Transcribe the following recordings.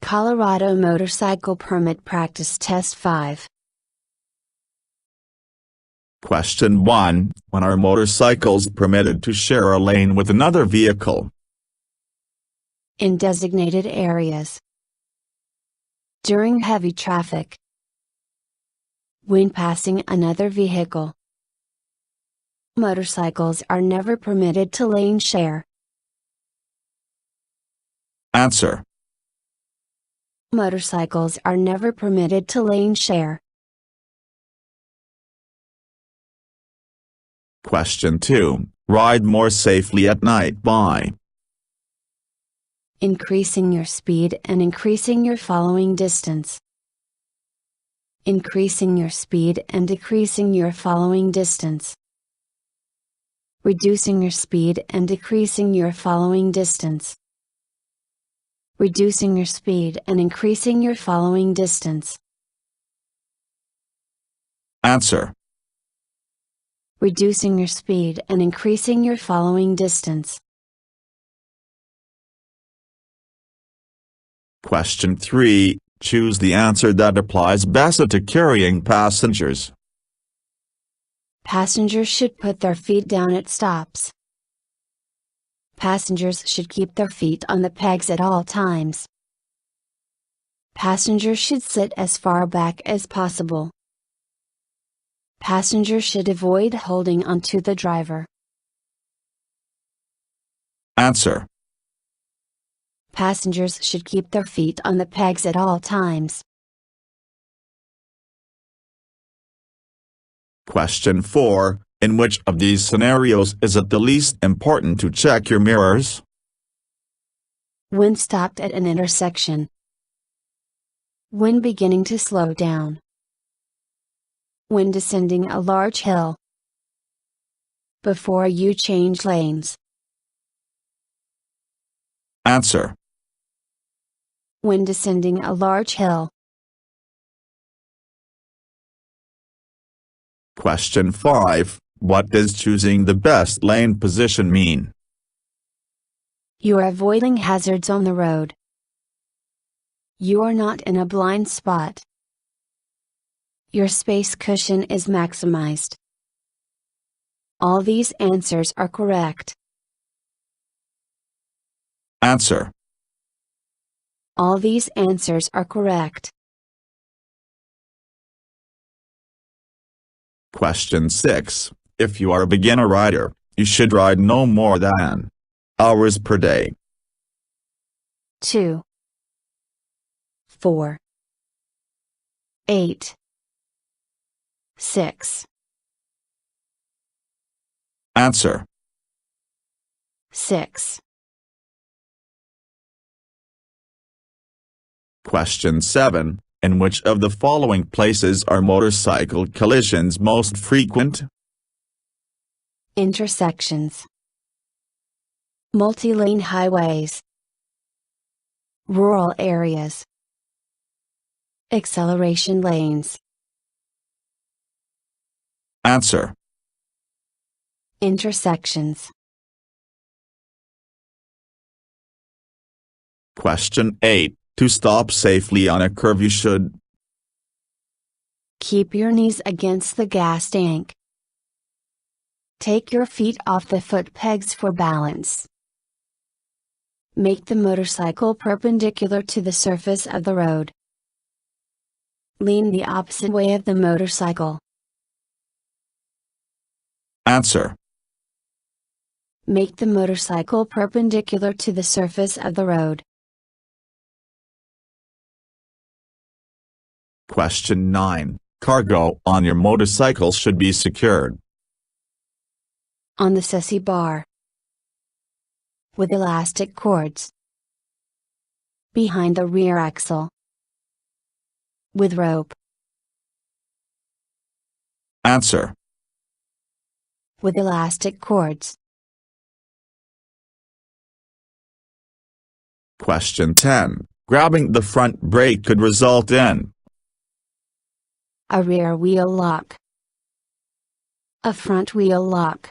Colorado Motorcycle Permit Practice Test 5. Question 1. When are motorcycles permitted to share a lane with another vehicle? In designated areas. During heavy traffic. When passing another vehicle. Motorcycles are never permitted to lane share. Answer. Motorcycles are never permitted to lane share. Question 2. Ride more safely at night by Increasing your speed and increasing your following distance. Increasing your speed and decreasing your following distance. Reducing your speed and decreasing your following distance. Reducing your speed and increasing your following distance. Answer. Reducing your speed and increasing your following distance. Question 3. Choose the answer that applies best to carrying passengers. Passengers should put their feet down at stops. Passengers should keep their feet on the pegs at all times. Passengers should sit as far back as possible. Passengers should avoid holding onto the driver. Answer. Passengers should keep their feet on the pegs at all times. Question 4. In which of these scenarios is it the least important to check your mirrors? When stopped at an intersection. When beginning to slow down. When descending a large hill. Before you change lanes. Answer. When descending a large hill. Question 5. What does choosing the best lane position mean? You are avoiding hazards on the road. You are not in a blind spot. Your space cushion is maximized. All these answers are correct. Answer. All these answers are correct. Question 6. If you are a beginner rider, you should ride no more than hours per day. 2, 4, 8, 6. Answer. 6. Question 7. In which of the following places are motorcycle collisions most frequent? Intersections. Multi-lane highways. Rural areas. Acceleration lanes. Answer. Intersections. Question 8. To stop safely on a curve you should Keep your knees against the gas tank. Take your feet off the foot pegs for balance. Make the motorcycle perpendicular to the surface of the road. Lean the opposite way of the motorcycle. Answer. Make the motorcycle perpendicular to the surface of the road. Question 9. Cargo on your motorcycle should be secured On the chassis bar. With elastic cords. Behind the rear axle. With rope. Answer. With elastic cords. Question 10. Grabbing the front brake could result in A rear wheel lock. A front wheel lock.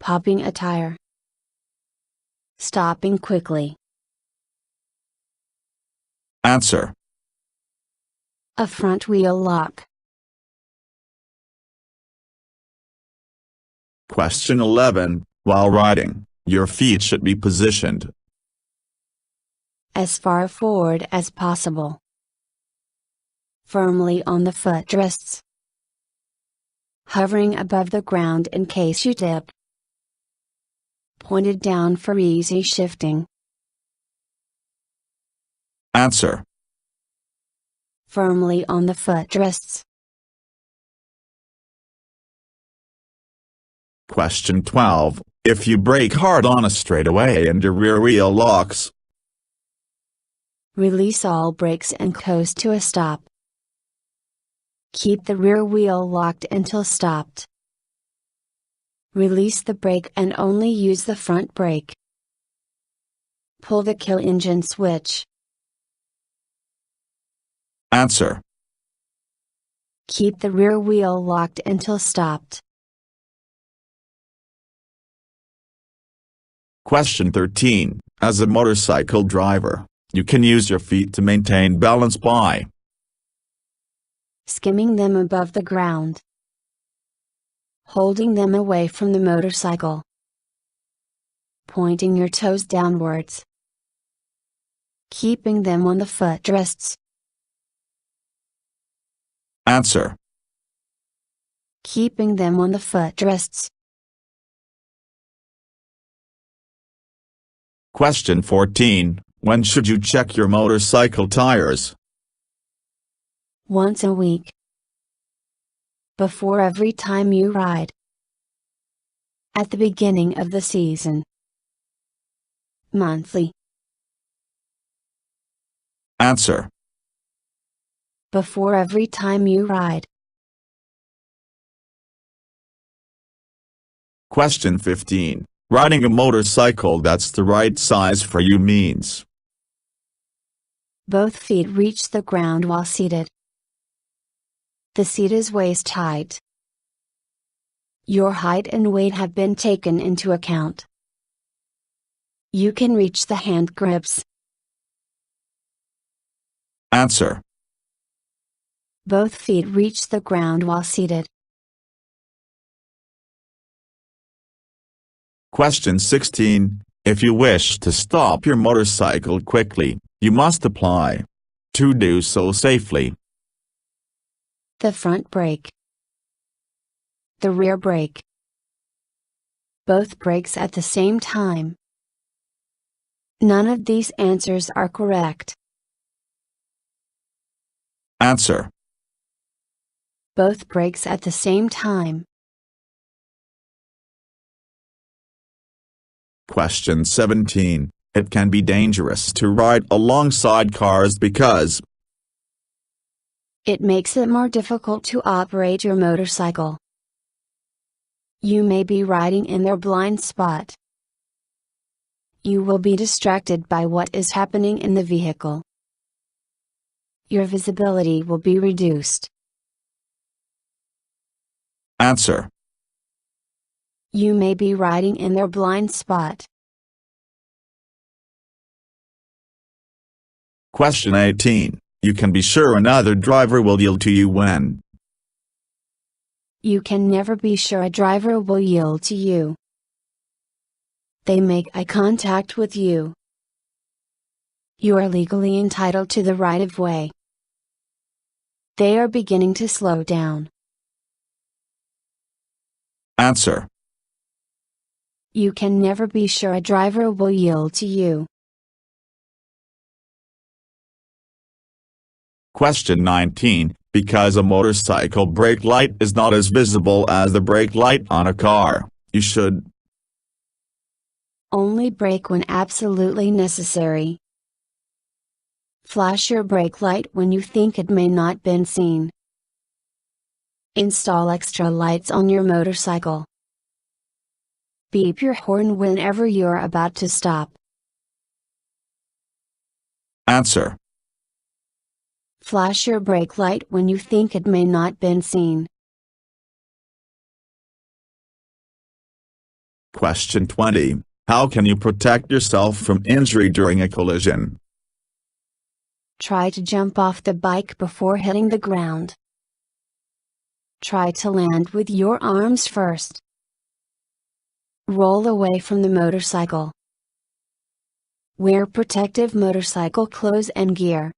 Popping a tire. Stopping quickly. Answer. A front wheel lock. Question 11. While riding, your feet should be positioned As far forward as possible. Firmly on the footrests. Hovering above the ground in case you dip. Pointed down for easy shifting. Answer. Firmly on the footrests. Question 12. If you brake hard on a straightaway and your rear wheel locks, Release all brakes and coast to a stop. Keep the rear wheel locked until stopped. Release the brake and only use the front brake. Pull the kill engine switch. Answer. Keep the rear wheel locked until stopped. Question 13. As a motorcycle driver, you can use your feet to maintain balance by skimming them above the ground. Holding them away from the motorcycle. Pointing your toes downwards. Keeping them on the footrests. Answer. Keeping them on the footrests. Question 14. When should you check your motorcycle tires? Once a week. Before every time you ride. At the beginning of the season. Monthly. Answer. Before every time you ride. Question 15. Riding a motorcycle that's the right size for you means both feet reach the ground while seated. The seat is waist height. Your height and weight have been taken into account. You can reach the hand grips. Answer. Both feet reach the ground while seated. Question 16. If you wish to stop your motorcycle quickly, you must apply. To do so safely, the front brake. The rear brake. Both brakes at the same time. None of these answers are correct. Answer. Both brakes at the same time. Question 17. It can be dangerous to ride alongside cars because it makes it more difficult to operate your motorcycle. You may be riding in their blind spot. You will be distracted by what is happening in the vehicle. Your visibility will be reduced. Answer. You may be riding in their blind spot. Question 18. You can be sure another driver will yield to you when you can never be sure a driver will yield to you. They make eye contact with you. You are legally entitled to the right of way. They are beginning to slow down. Answer. You can never be sure a driver will yield to you. Question 19. Because a motorcycle brake light is not as visible as the brake light on a car, you should only brake when absolutely necessary. Flash your brake light when you think it may not been seen. Install extra lights on your motorcycle. Beep your horn whenever you're about to stop. Answer. Flash your brake light when you think it may not been seen. Question 20. How can you protect yourself from injury during a collision? Try to jump off the bike before hitting the ground. Try to land with your arms first. Roll away from the motorcycle. Wear protective motorcycle clothes and gear.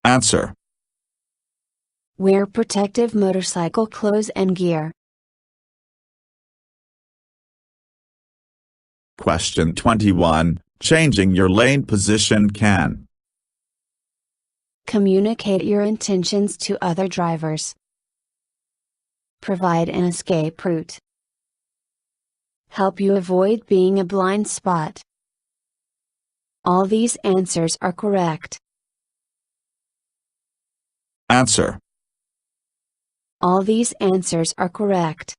Answer. Wear protective motorcycle clothes and gear. Question 21. Changing your lane position can communicate your intentions to other drivers, provide an escape route, help you avoid being a blind spot. All these answers are correct. Answer. All these answers are correct.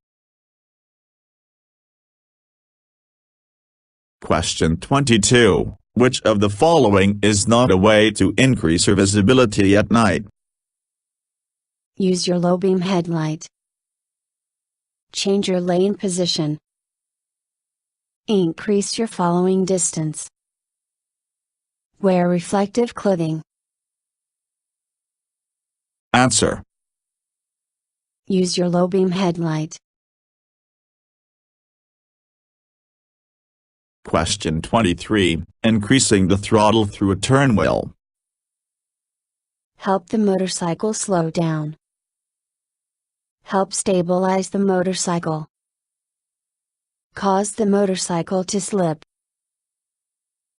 Question 22. Which of the following is not a way to increase your visibility at night? Use your low beam headlight. Change your lane position. Increase your following distance. Wear reflective clothing. Answer. Use your low beam headlight. Question 23. Increasing the throttle through a turn will help the motorcycle slow down. Help stabilize the motorcycle. Cause the motorcycle to slip.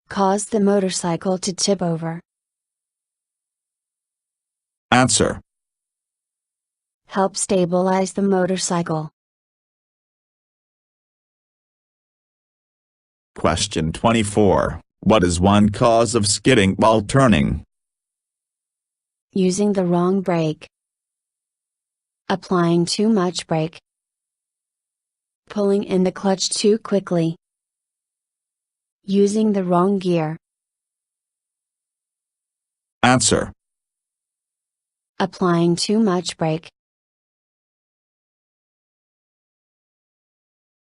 Cause the motorcycle to tip over. Answer. Help stabilize the motorcycle. Question 24. What is one cause of skidding while turning? Using the wrong brake. Applying too much brake. Pulling in the clutch too quickly. Using the wrong gear. Answer. Applying too much brake.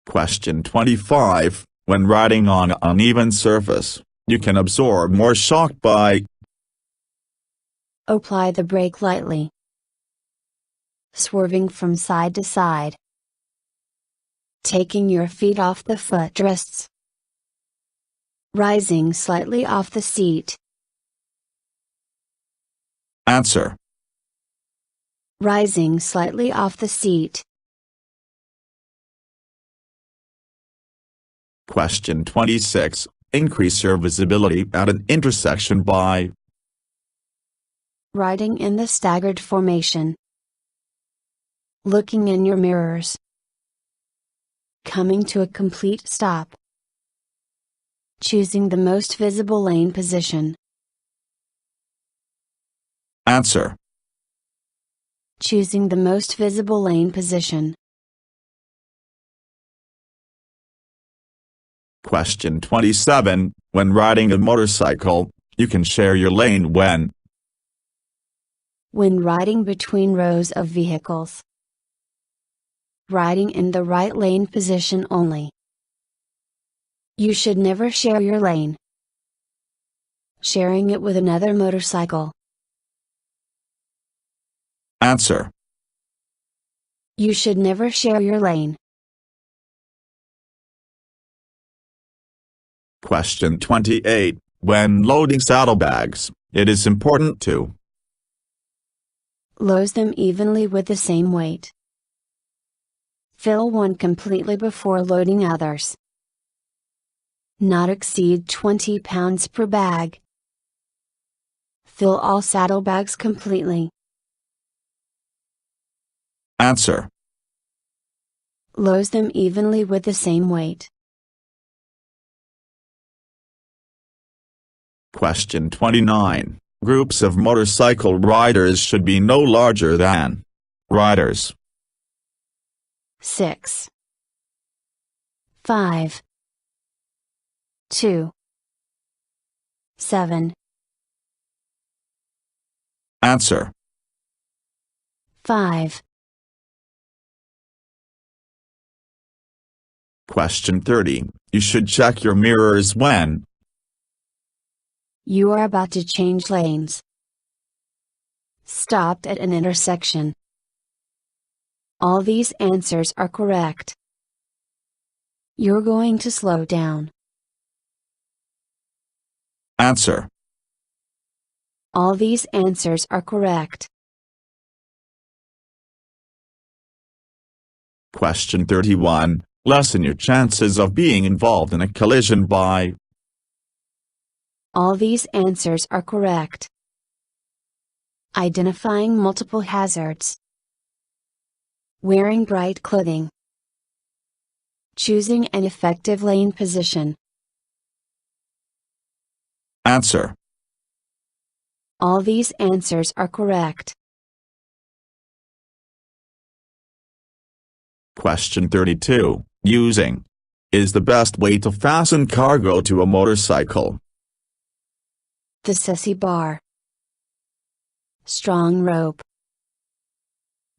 Question 25. When riding on an uneven surface, you can absorb more shock by apply the brake lightly. Swerving from side to side. Taking your feet off the footrests. Rising slightly off the seat. Answer. Rising slightly off the seat. Question 26. Increase your visibility at an intersection by riding in the staggered formation. Looking in your mirrors. Coming to a complete stop. Choosing the most visible lane position. Answer. Choosing the most visible lane position. Question 27. When riding a motorcycle, you can share your lane when riding between rows of vehicles. Riding in the right lane position only. You should never share your lane. Sharing it with another motorcycle. Answer. You should never share your lane. Question 28. When loading saddlebags, it is important to load them evenly with the same weight. Fill one completely before loading others. Not exceed 20 pounds per bag. Fill all saddlebags completely. Answer. Load them evenly with the same weight. Question 29. Groups of motorcycle riders should be no larger than riders. 6, 5, 2, 7. Answer. 5. Question 30. You should check your mirrors when You are about to change lanes. Stopped at an intersection. All these answers are correct. You're going to slow down. Answer. All these answers are correct. Question 31. Lessen your chances of being involved in a collision by. All these answers are correct. Identifying multiple hazards. Wearing bright clothing. Choosing an effective lane position. Answer. All these answers are correct. Question 32. Using is the best way to fasten cargo to a motorcycle. The sissy bar. Strong rope.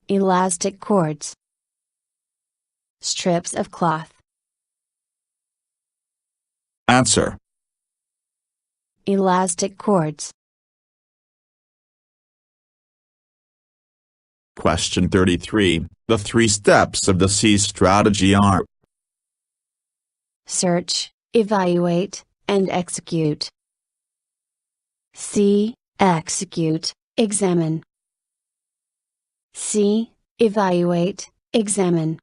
Elastic cords. Strips of cloth. Answer. Elastic cords. Question 33. The 3 steps of the C strategy are. Search, evaluate, and execute. C. Execute, examine. C. Evaluate, examine.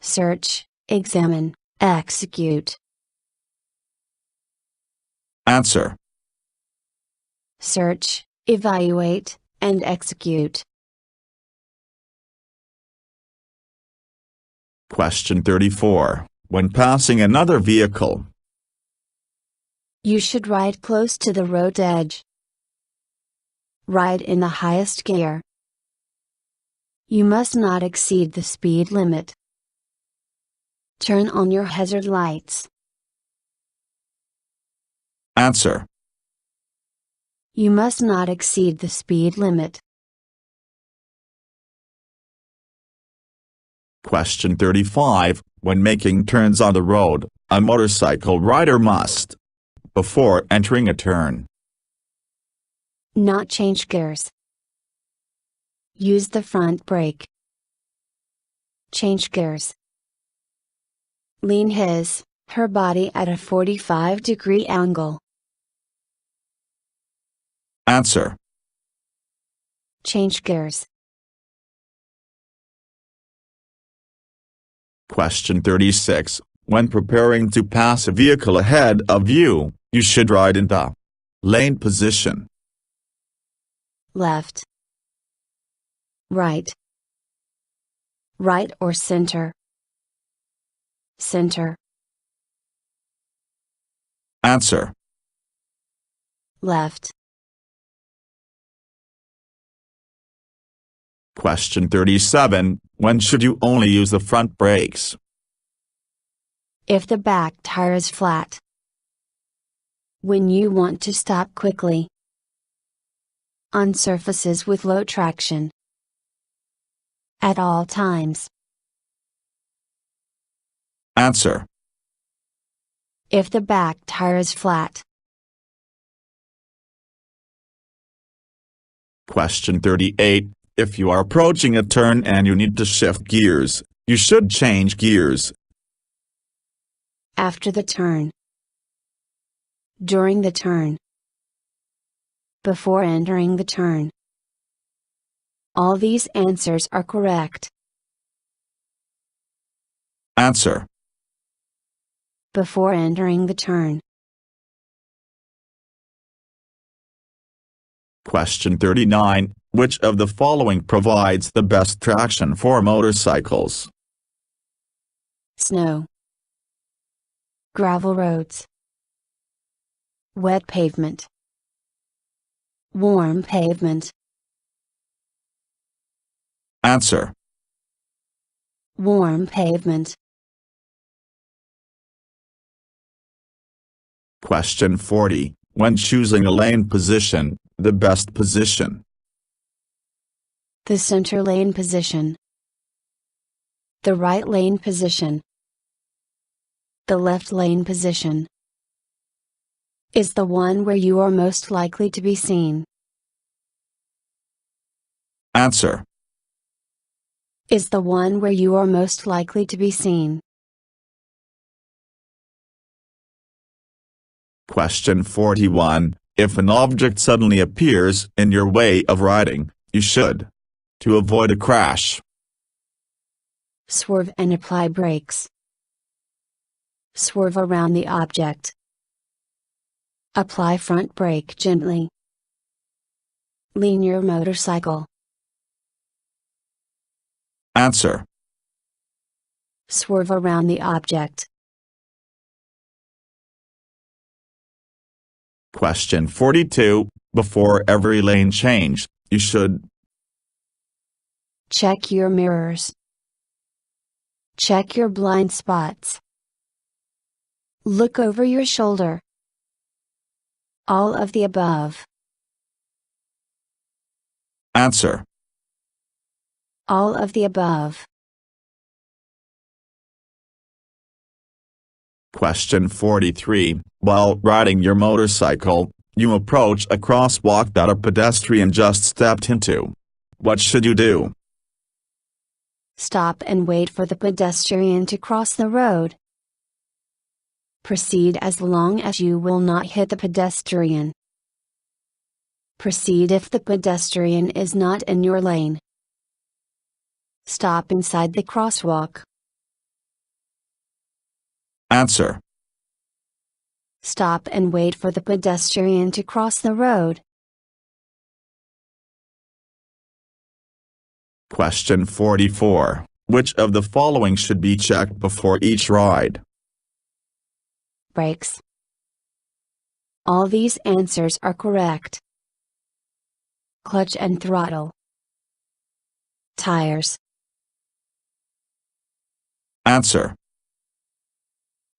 Search, examine, execute. Answer. Search, evaluate, and execute. Question 34. When passing another vehicle. You should ride close to the road edge. Ride in the highest gear. You must not exceed the speed limit. Turn on your hazard lights. Answer. You must not exceed the speed limit. Question 35. When making turns on the road, a motorcycle rider must. Before entering a turn. Not change gears. Use the front brake. Change gears. Lean her body at a 45-degree angle. Answer. Change gears. Question 36. When preparing to pass a vehicle ahead of you, you should ride in the lane position. Left. Right. Right or center. Center. Answer. Left. Question 37. When should you only use the front brakes? If the back tire is flat. When you want to stop quickly. On surfaces with low traction. At all times. Answer. If the back tire is flat. Question 38. If you are approaching a turn and you need to shift gears, you should change gears. After the turn. During the turn. Before entering the turn. All these answers are correct. Answer. Before entering the turn. Question 39. Which of the following provides the best traction for motorcycles? Snow. Gravel roads. Wet pavement. Warm pavement. Answer. Warm pavement. Question 40. When choosing a lane position, the best position. The center lane position. The right lane position. The left lane position. Is the one where you are most likely to be seen. Answer. Is the one where you are most likely to be seen. Question 41. If an object suddenly appears in your way of riding, you should. To avoid a crash. Swerve and apply brakes. Swerve around the object. Apply front brake gently. Lean your motorcycle. Answer. Swerve around the object. Question 42. Before every lane change, you should. Check your mirrors. Check your blind spots. Look over your shoulder. All of the above. Answer. All of the above. Question 43. While riding your motorcycle, you approach a crosswalk that a pedestrian just stepped into. What should you do? Stop and wait for the pedestrian to cross the road. Proceed as long as you will not hit the pedestrian. Proceed if the pedestrian is not in your lane. Stop inside the crosswalk. Answer. Stop and wait for the pedestrian to cross the road. Question 44. Which of the following should be checked before each ride? Brakes. All these answers are correct. Clutch and throttle. Tires. Answer.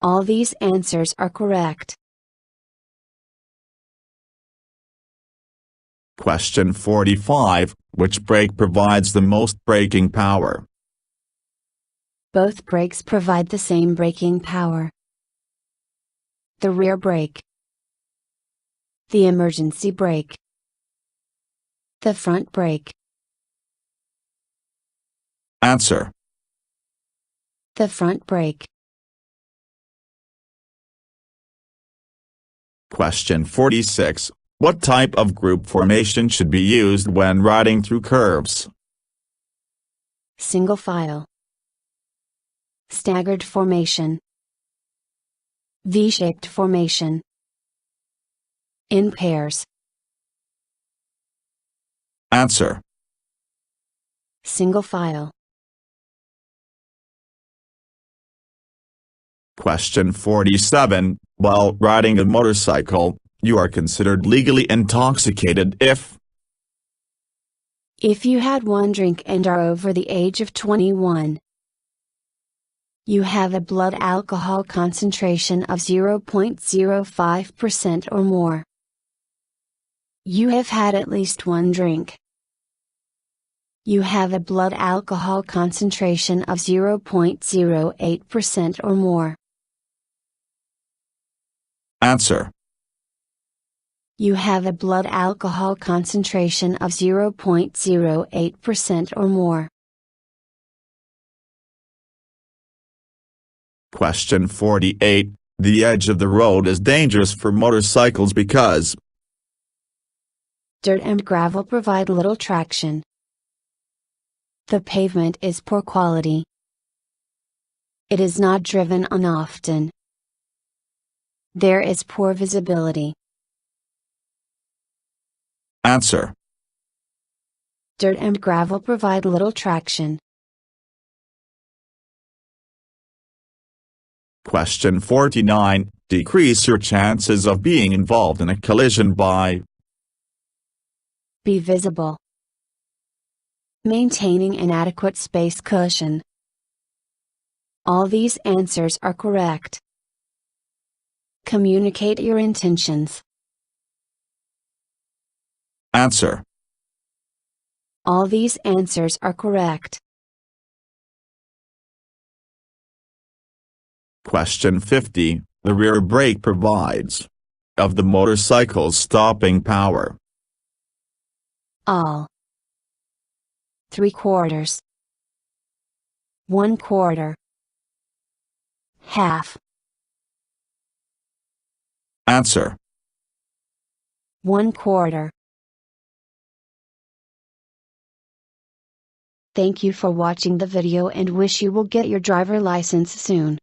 All these answers are correct. Question 45. Which brake provides the most braking power? Both brakes provide the same braking power. The rear brake. The emergency brake. The front brake. Answer. The front brake. Question 46. What type of group formation should be used when riding through curves? Single file. Staggered formation. V-shaped formation. In pairs. Answer. Single file. Question 47. While riding a motorcycle, you are considered legally intoxicated if you had one drink and are over the age of 21. You have a blood alcohol concentration of 0.05% or more. You have had at least one drink. You have a blood alcohol concentration of 0.08% or more. Answer. You have a blood alcohol concentration of 0.08% or more. Question 48. The edge of the road is dangerous for motorcycles because dirt and gravel provide little traction. The pavement is poor quality. It is not driven on often. There is poor visibility. Answer. Dirt and gravel provide little traction. Question 49. Decrease your chances of being involved in a collision by be visible. Maintaining an adequate space cushion. All these answers are correct. Communicate your intentions. Answer. All these answers are correct. Question 50. The rear brake provides of the motorcycle's stopping power? All. 3/4. 1/4. Half. Answer: 1/4. Thank you for watching the video and wish you will get your driver license soon.